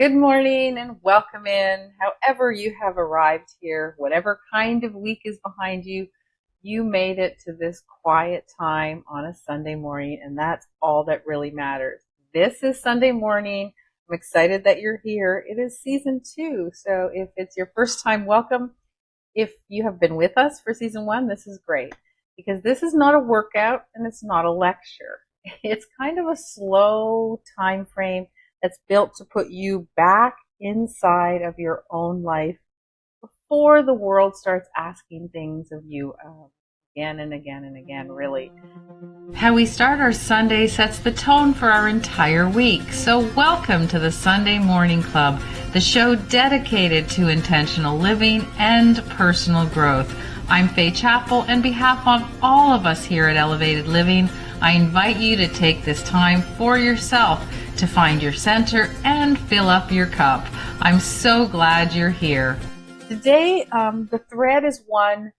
Good morning and welcome in. However you have arrived here, whatever kind of week is behind you, you made it to this quiet time on a Sunday morning, and that's all that really matters. This is Sunday morning. I'm excited that you're here. It is season 2, so if it's your first time, welcome. If you have been with us for season 1, this is great because this is not a workout and it's not a lecture. It's kind of a slow time frame that's built to put you back inside of your own life before the world starts asking things of you again and again and again, really. How we start our Sunday sets the tone for our entire week. So welcome to the Sunday Morning Club, the show dedicated to intentional living and personal growth. I'm Faye Chappell, and on behalf of all of us here at Elevated Living, I invite you to take this time for yourself to find your center and fill up your cup. I'm so glad you're here. Today, the thread is one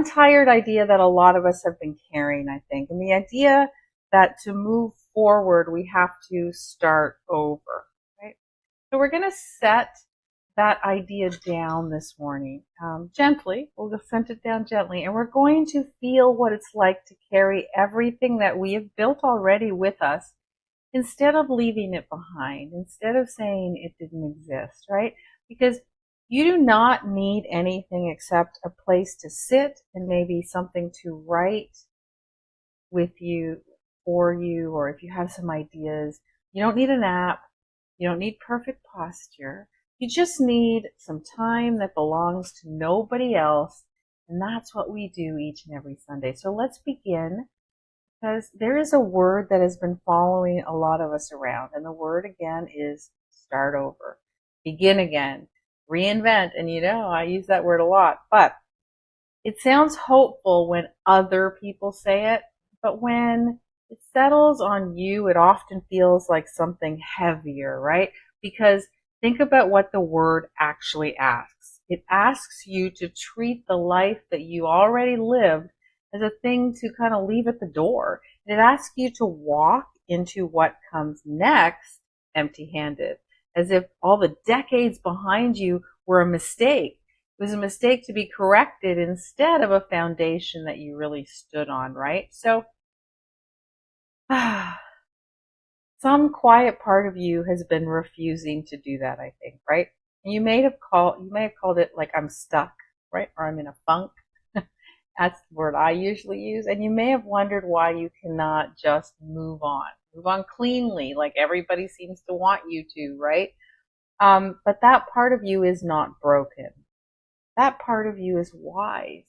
tired idea that a lot of us have been carrying, I think, and the idea that to move forward, we have to start over, right? So we're going to set that idea down this morning gently. We'll just set it down gently, and we're going to feel what it's like to carry everything that we have built already with us instead of leaving it behind, instead of saying it didn't exist, right? Because you do not need anything except a place to sit and maybe something to write with you, for you, or if you have some ideas. You don't need an app. You don't need perfect posture. You just need some time that belongs to nobody else, and that's what we do each and every Sunday. So let's begin, because there is a word that has been following a lot of us around, and the word again is start over, begin again, reinvent. And I use that word a lot, but it sounds hopeful when other people say it, but when it settles on you, it often feels like something heavier, right? Because think about what the word actually asks. It asks you to treat the life that you already lived as a thing to kind of leave at the door. It asks you to walk into what comes next empty-handed, as if all the decades behind you were a mistake. It was a mistake to be corrected instead of a foundation that you really stood on, right? So, some quiet part of you has been refusing to do that, I think, right? And you may have called it like I'm stuck, right? Or I'm in a funk. That's the word I usually use. And you may have wondered why you cannot just move on cleanly, like everybody seems to want you to, right? But that part of you is not broken. That part of you is wise.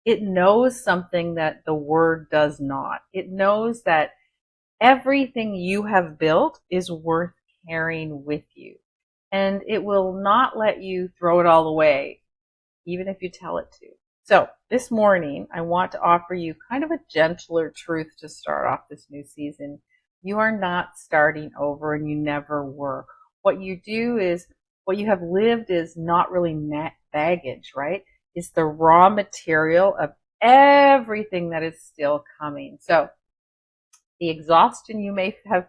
It knows something that the word does not. It knows that everything you have built is worth carrying with you. And it will not let you throw it all away, even if you tell it to. So this morning, I want to offer you kind of a gentler truth to start off this new season. You are not starting over, and you never were. What you have lived is not really baggage, right? It's the raw material of everything that is still coming. So the exhaustion you may have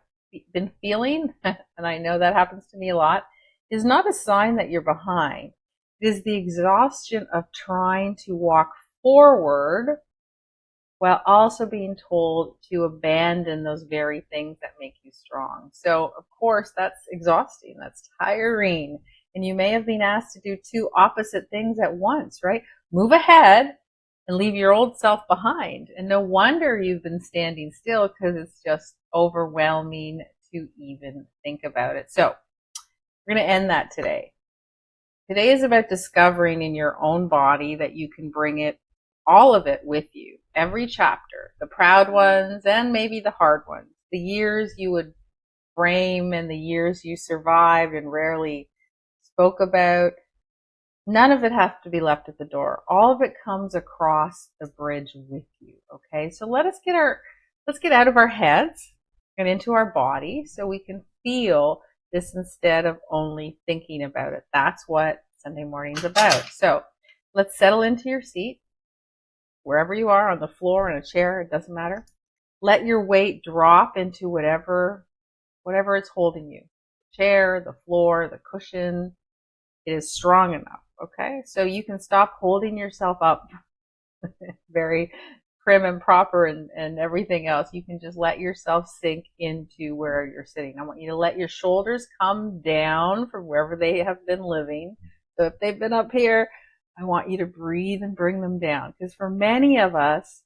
been feeling, and I know that happens to me a lot, is not a sign that you're behind. It is the exhaustion of trying to walk forward while also being told to abandon those very things that make you strong. So, of course, that's exhausting. That's tiring. And you may have been asked to do two opposite things at once, right? Move ahead and leave your old self behind. And no wonder you've been standing still, because it's just overwhelming to even think about it. So we're going to end that today. Today is about discovering in your own body that you can bring it, all of it, with you. Every chapter, the proud ones and maybe the hard ones, the years you would frame and the years you survived and rarely spoke about. None of it has to be left at the door. All of it comes across the bridge with you. Okay, so let's get out of our heads and into our body so we can feel this instead of only thinking about it. That's what Sunday morning's about. So let's settle into your seat, wherever you are, on the floor, in a chair, it doesn't matter. Let your weight drop into whatever it's holding you. chair, the floor, the cushion. It is strong enough, okay? So you can stop holding yourself up very prim and proper and everything else. You can just let yourself sink into where you're sitting. I want you to let your shoulders come down from wherever they have been living. So if they've been up here, I want you to breathe and bring them down. Because for many of us,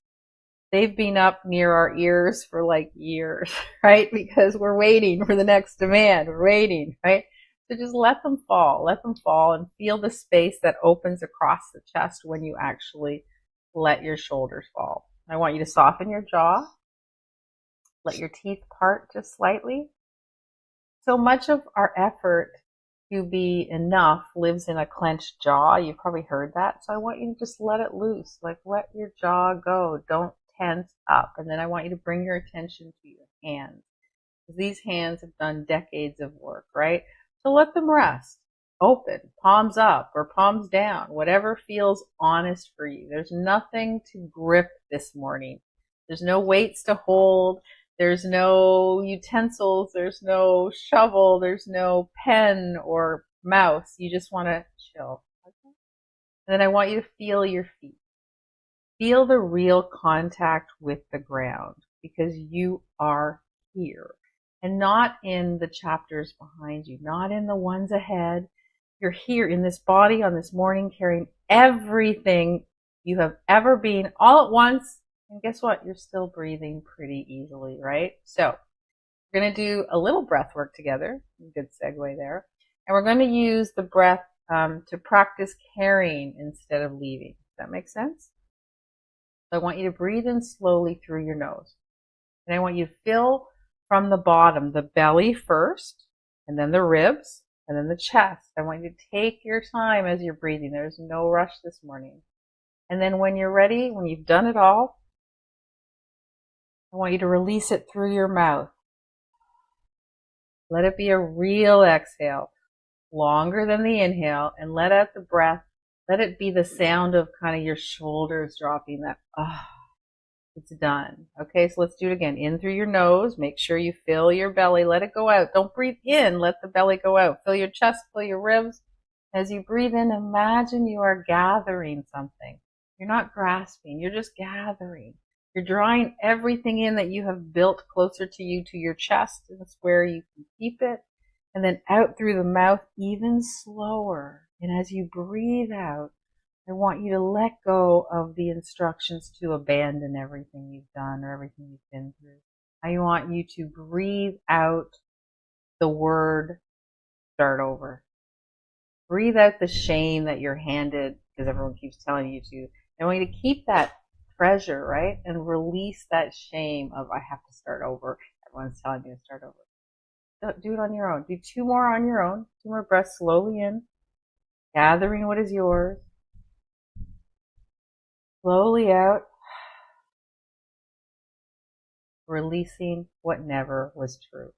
they've been up near our ears for like years, right? Because we're waiting for the next demand. We're waiting, right? So just let them fall and feel the space that opens across the chest when you actually let your shoulders fall. I want you to soften your jaw. Let your teeth part just slightly. So much of our effort to be enough lives in a clenched jaw. You've probably heard that. So I want you to just let it loose. Like let your jaw go. Don't tense up. And then I want you to bring your attention to your hands. These hands have done decades of work, right? So let them rest. Open, palms up or palms down, whatever feels honest for you. There's nothing to grip this morning. There's no weights to hold. There's no utensils. There's no shovel. There's no pen or mouse. You just want to chill. Okay? And then I want you to feel your feet. Feel the real contact with the ground because you are here and not in the chapters behind you, not in the ones ahead. You're here in this body on this morning carrying everything you have ever been all at once. And guess what? You're still breathing pretty easily, right? So we're going to do a little breath work together. Good segue there. And we're going to use the breath to practice carrying instead of leaving. Does that make sense? So I want you to breathe in slowly through your nose. And I want you to fill from the bottom, the belly first, and then the ribs, and then the chest. I want you to take your time as you're breathing. There's no rush this morning. And then when you're ready, when you've done it all, I want you to release it through your mouth. Let it be a real exhale, longer than the inhale, and let out the breath. Let it be the sound of kind of your shoulders dropping, that, it's done. Okay, so let's do it again. In through your nose. Make sure you fill your belly. Let it go out. Don't breathe in. Let the belly go out. Fill your chest, fill your ribs. As you breathe in, imagine you are gathering something. You're not grasping. You're just gathering. You're drawing everything in that you have built closer to you, to your chest. That's where you can keep it. And then out through the mouth, even slower. And as you breathe out, I want you to let go of the instructions to abandon everything you've done or everything you've been through. I want you to breathe out the word start over. Breathe out the shame that you're handed because everyone keeps telling you to. I want you to keep that treasure, right? And release that shame of I have to start over. Everyone's telling you to start over. Do it on your own. Do 2 more on your own. 2 more breaths slowly in, gathering what is yours. Slowly out, releasing what never was true.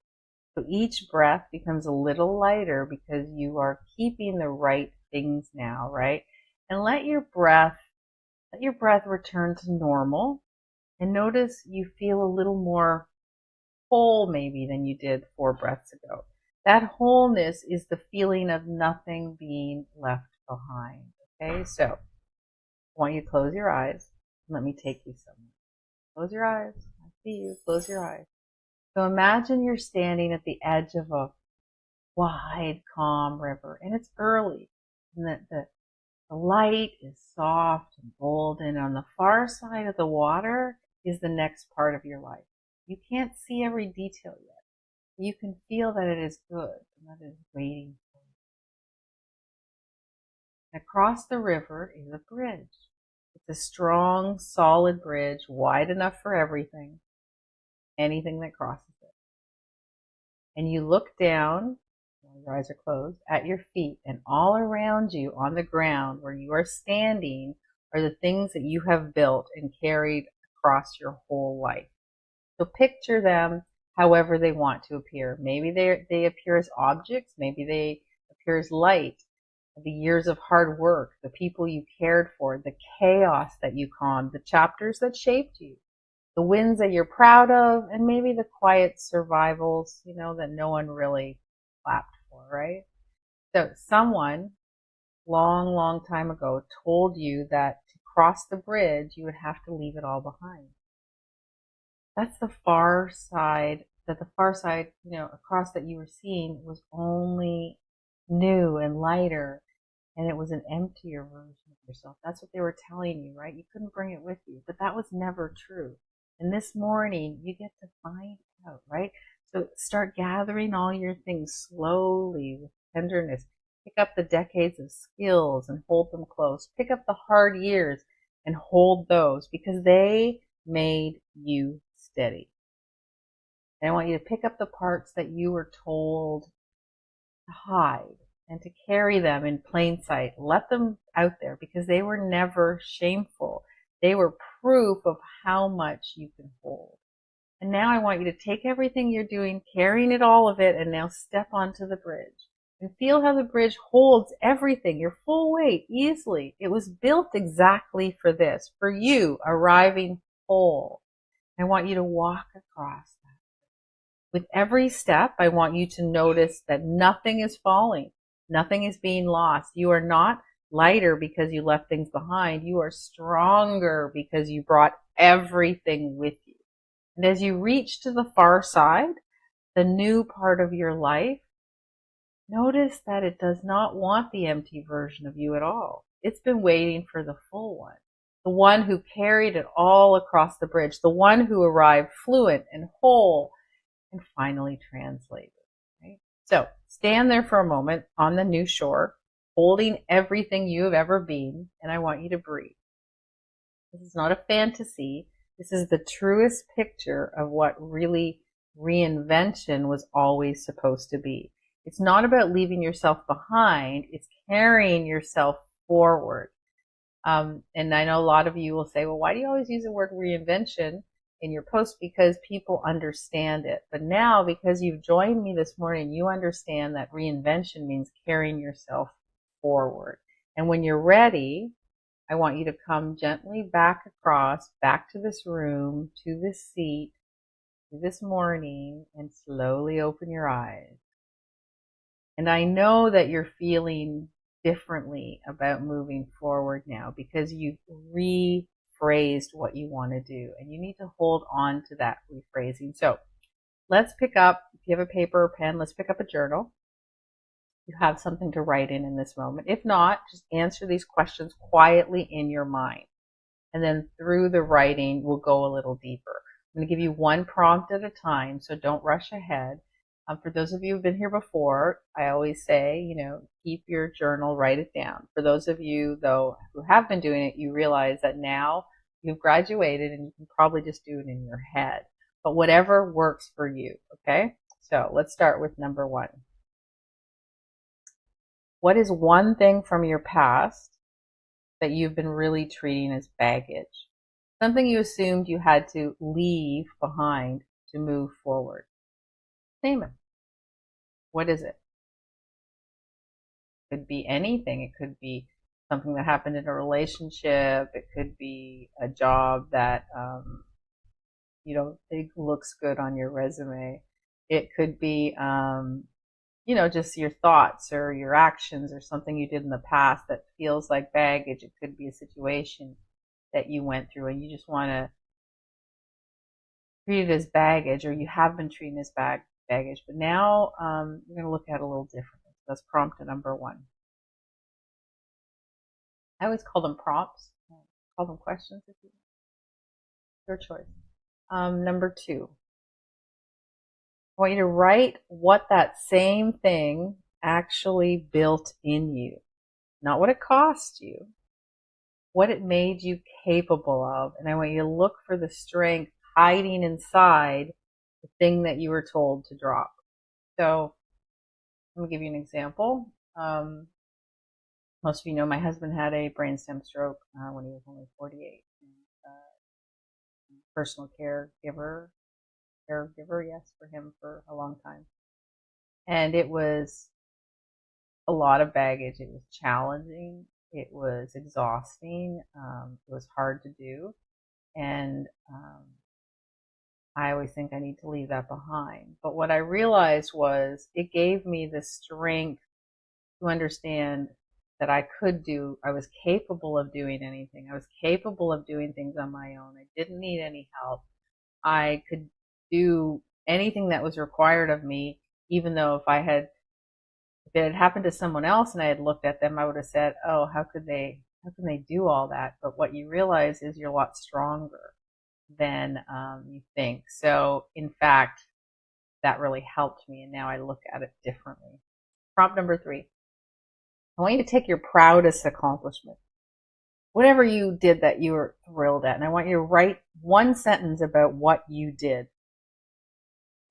So each breath becomes a little lighter because you are keeping the right things now, right? And let your breath return to normal. And notice you feel a little more whole maybe than you did 4 breaths ago. That wholeness is the feeling of nothing being left behind. Okay, so I want you to close your eyes. Let me take you somewhere. Close your eyes. I see you. Close your eyes. So imagine you're standing at the edge of a wide, calm river, and it's early, and the light is soft and golden. On the far side of the water is the next part of your life. You can't see every detail yet. You can feel that it is good and that it is waiting for you. And across the river is a bridge. It's a strong, solid bridge, wide enough for everything, anything that crosses it. And you look down, while your eyes are closed, at your feet, and all around you on the ground where you are standing are the things that you have built and carried across your whole life. So picture them however they want to appear. Maybe they appear as objects, maybe they appear as light, the years of hard work, the people you cared for, the chaos that you calmed, the chapters that shaped you, the wins that you're proud of, and maybe the quiet survivals, that no one really clapped for, right? So someone long, long time ago told you that to cross the bridge, you would have to leave it all behind. That's the far side, that the far side, across that you were seeing was only new and lighter, and it was an emptier version of yourself. That's what they were telling you, right? You couldn't bring it with you, but that was never true. And this morning, you get to find out, right? So start gathering all your things slowly with tenderness. Pick up the decades of skills and hold them close. Pick up the hard years and hold those because they made you steady. And I want you to pick up the parts that you were told to hide and to carry them in plain sight. Let them out there because they were never shameful. They were proof of how much you can hold. And now I want you to take everything you're doing, carrying it, all of it, and now step onto the bridge. And feel how the bridge holds everything, your full weight, easily. It was built exactly for this, for you arriving whole. I want you to walk across that. With every step, I want you to notice that nothing is falling. Nothing is being lost. You are not lighter because you left things behind. You are stronger because you brought everything with you. And as you reach to the far side, the new part of your life, notice that it does not want the empty version of you at all. It's been waiting for the full one, the one who carried it all across the bridge, the one who arrived fluent and whole and finally translated. Right? So stand there for a moment on the new shore, holding everything you have ever been, and I want you to breathe. This is not a fantasy. This is the truest picture of what really reinvention was always supposed to be. It's not about leaving yourself behind. It's carrying yourself forward. And I know a lot of you will say, well, why do you always use the word reinvention in your post? Because people understand it. But now, because you've joined me this morning, you understand that reinvention means carrying yourself forward. And when you're ready, I want you to come gently back across, back to this room, to this seat, to this morning, and slowly open your eyes. And I know that you're feeling differently about moving forward now because you've rephrased what you want to do, and you need to hold on to that rephrasing. So let's pick up, if you have a paper or pen, let's pick up a journal. You have something to write in this moment. If not, just answer these questions quietly in your mind. And then through the writing, we'll go a little deeper. I'm going to give you one prompt at a time, so don't rush ahead. For those of you who've been here before, I always say, keep your journal, write it down. For those of you, though, who have been doing it, you realize that now you've graduated and you can probably just do it in your head. But whatever works for you, okay? So let's start with number one. What is one thing from your past that you've been really treating as baggage? Something you assumed you had to leave behind to move forward. Name it. What is it? It could be anything. It could be something that happened in a relationship. It could be a job that you don't think looks good on your resume. It could be just your thoughts or your actions or something you did in the past that feels like baggage. It could be a situation that you went through and you just want to treat it as baggage, or you have been treating it as baggage. But now we're going to look at it a little differently. That's prompt number one. I always call them prompts. Call them questions if you want. Your choice. Number two. I want you to write what that same thing actually built in you. Not what it cost you, what it made you capable of. And I want you to look for the strength hiding inside the thing that you were told to drop. So let me give you an example. Most of you know my husband had a brainstem stroke when he was only 48. Personal caregiver, yes, for him for a long time. And it was a lot of baggage. It was challenging. It was exhausting. It was hard to do. And I always think I need to leave that behind. But what I realized was it gave me the strength to understand that I was capable of doing anything. I was capable of doing things on my own. I didn't need any help. I could do anything that was required of me, even though if it had happened to someone else and I had looked at them, I would have said, oh, how can they do all that? But what you realize is you're a lot stronger than you think. So in fact, that really helped me. And now I look at it differently. Prompt number 3. I want you to take your proudest accomplishment, whatever you did that you were thrilled at. And I want you to write one sentence about what you did.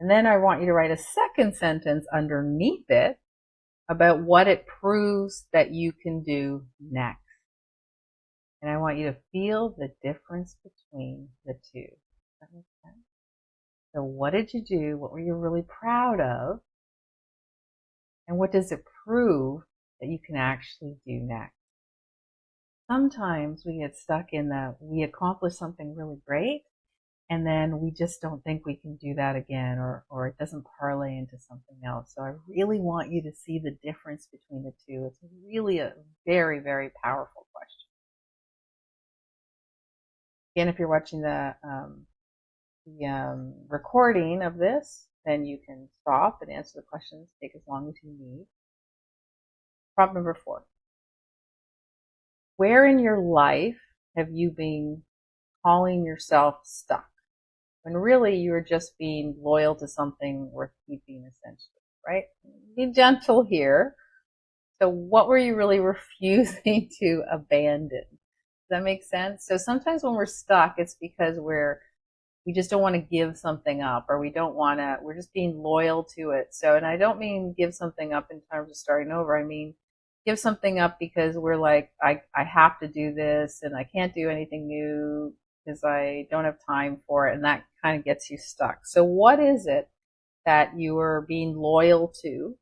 And then I want you to write a second sentence underneath it about what it proves that you can do next. And I want you to feel the difference between the two. Does that make sense? So what did you do? What were you really proud of? And what does it prove that you can actually do next? Sometimes we get stuck in we accomplish something really great and then we just don't think we can do that again, or it doesn't parlay into something else. So I really want you to see the difference between the two. It's really a very, very powerful question. Again, if you're watching the recording of this, then you can stop and answer the questions. Take as long as you need. Prompt number 4. Where in your life have you been calling yourself stuck, when really you're just being loyal to something worth keeping, essentially, right? Be gentle here. So what were you really refusing to abandon? Does that make sense? So sometimes when we're stuck, it's because we just don't want to give something up, or we're just being loyal to it. So, and I don't mean give something up in terms of starting over. I mean, give something up because we're like, I have to do this and I can't do anything new because I don't have time for it. And that kind of gets you stuck. So what is it that you are being loyal to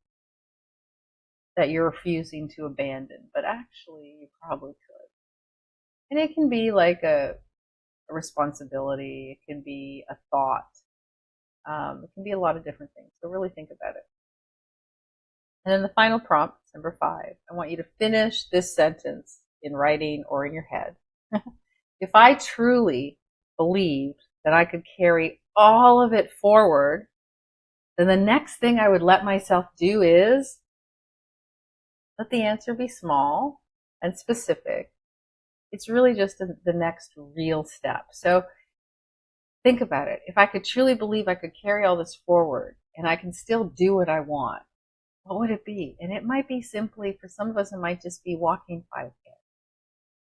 that you're refusing to abandon? But actually you probably could. And it can be like a responsibility. It can be a thought. It can be a lot of different things. So really think about it. And then the final prompt, number 5, I want you to finish this sentence in writing or in your head. If I truly believed that I could carry all of it forward, then the next thing I would let myself do is, let the answer be small and specific. It's really just the next real step. So think about it. If I could truly believe I could carry all this forward and I can still do what I want, what would it be? And it might be simply, for some of us, it might just be walking 5K.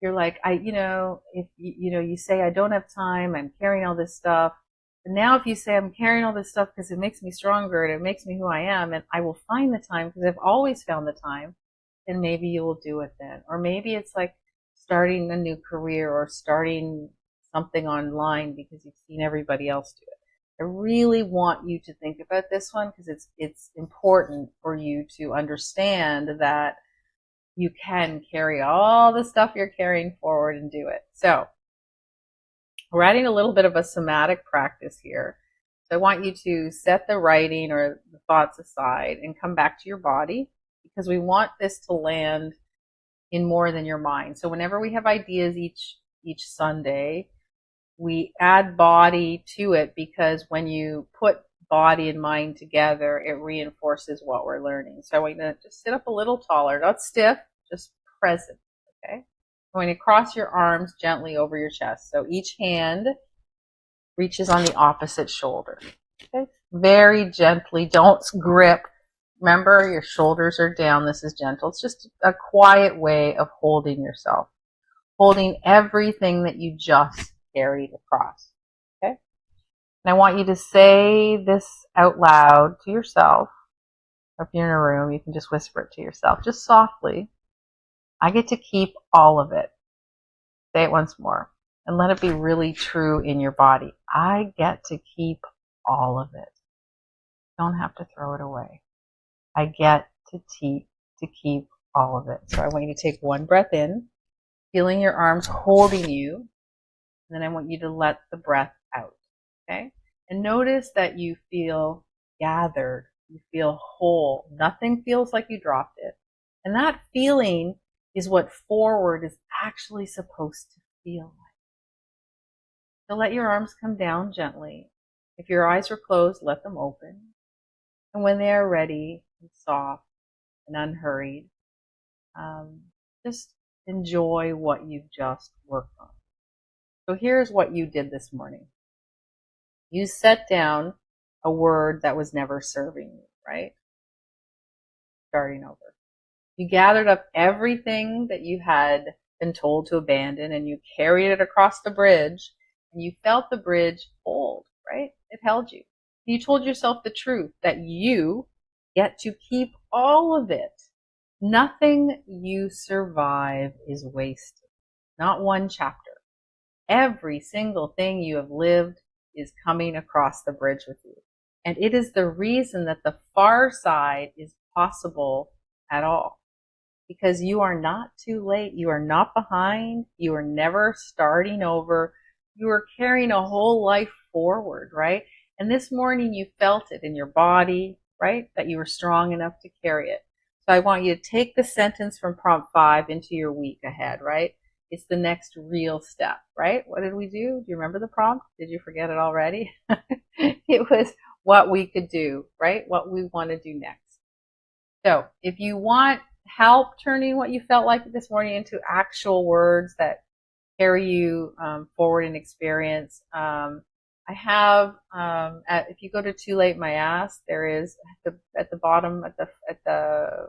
You're like, if you say, I don't have time, I'm carrying all this stuff. But now if you say, I'm carrying all this stuff because it makes me stronger and it makes me who I am, and I will find the time because I've always found the time, then maybe you will do it then. Or maybe it's like starting a new career or starting something online because you've seen everybody else do it. I really want you to think about this one because it's important for you to understand that you can carry all the stuff you're carrying forward and do it. So we're adding a little bit of a somatic practice here. So I want you to set the writing or the thoughts aside and come back to your body, because we want this to land in more than your mind. So whenever we have ideas each Sunday, we add body to it, because when you put body and mind together, it reinforces what we're learning. So I want you to just sit up a little taller, not stiff, just present, okay? I'm going to cross your arms gently over your chest. So each hand reaches on the opposite shoulder, okay? Very gently, don't grip. Remember, your shoulders are down. This is gentle. It's just a quiet way of holding yourself, holding everything that you just carried across, okay? And I want you to say this out loud to yourself. Or if you're in a room, you can just whisper it to yourself, just softly. I get to keep all of it. Say it once more. And let it be really true in your body. I get to keep all of it. Don't have to throw it away. I get to keep all of it. So I want you to take one breath in, feeling your arms holding you. And then I want you to let the breath out. Okay? And notice that you feel gathered. You feel whole. Nothing feels like you dropped it. And that feeling is what forward is actually supposed to feel like. So let your arms come down gently. If your eyes are closed, let them open. And when they are ready and soft and unhurried, just enjoy what you've just worked on. So here's what you did this morning. You set down a word that was never serving you, right? Starting over. You gathered up everything that you had been told to abandon and you carried it across the bridge, and you felt the bridge hold, right? It held you. You told yourself the truth that you get to keep all of it. Nothing you survive is wasted. Not one chapter. Every single thing you have lived is coming across the bridge with you. And it is the reason that the far side is possible at all. Because you are not too late. You are not behind. You are never starting over. You are carrying a whole life forward, right? And this morning you felt it in your body, right? That you were strong enough to carry it. So I want you to take the sentence from prompt 5 into your week ahead, right? It's the next real step, right? What did we do? Do you remember the prompt? Did you forget it already? It was what we could do, right? What we want to do next. So if you want help turning what you felt like this morning into actual words that carry you forward in experience, I have, if you go to Too Late My Ass, there is at the bottom, at the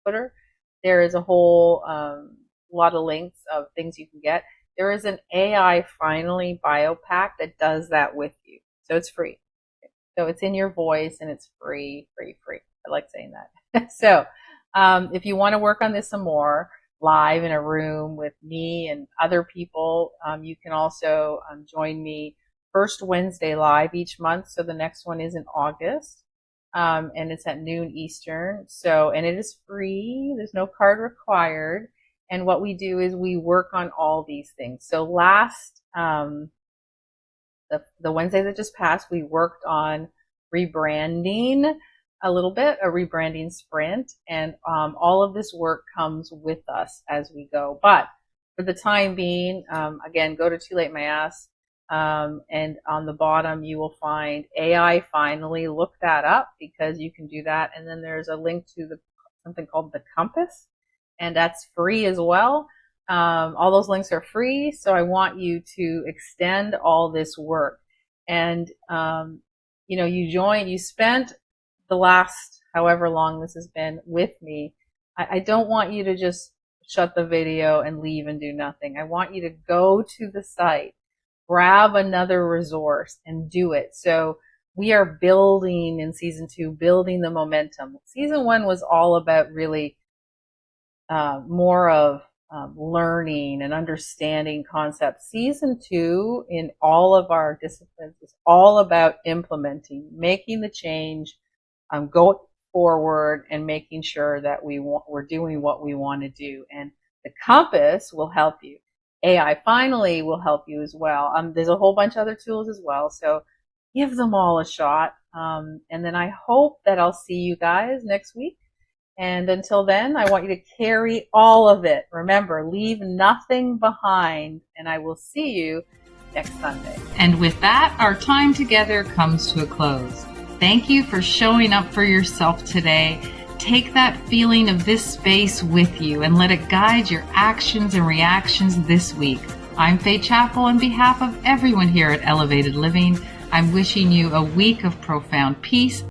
footer, there is a whole lot of links of things you can get. There is an AI Finally bio pack that does that with you. So it's free. So it's in your voice and it's free. I like saying that. So if you want to work on this some more live in a room with me and other people, you can also join me first Wednesday live each month. So the next one is in August. And it's at noon Eastern. So, and it is free. There's no card required. And what we do is we work on all these things. So last, the Wednesday that just passed, we worked on rebranding a little bit, a rebranding sprint. And, all of this work comes with us as we go. But for the time being, again, go to Too Late My Ass. And on the bottom, you will find AI Finally. Look that up because you can do that. And then there's a link to something called the Compass, and that's free as well. All those links are free. So I want you to extend all this work. And, you spent the last, however long this has been with me. I don't want you to just shut the video and leave and do nothing. I want you to go to the site, grab another resource and do it. So we are building in season 2, building the momentum. Season 1 was all about really more of learning and understanding concepts. Season 2 in all of our disciplines is all about implementing, making the change, going forward and making sure that we're doing what we want to do. And the Compass will help you. AI Finally will help you as well. There's a whole bunch of other tools as well. So give them all a shot. And then I hope that I'll see you guys next week. And until then, I want you to carry all of it. Remember, leave nothing behind. And I will see you next Sunday. And with that, our time together comes to a close. Thank you for showing up for yourself today. Take that feeling of this space with you and let it guide your actions and reactions this week. I'm Faye Chappell on behalf of everyone here at Elevated Living. I'm wishing you a week of profound peace,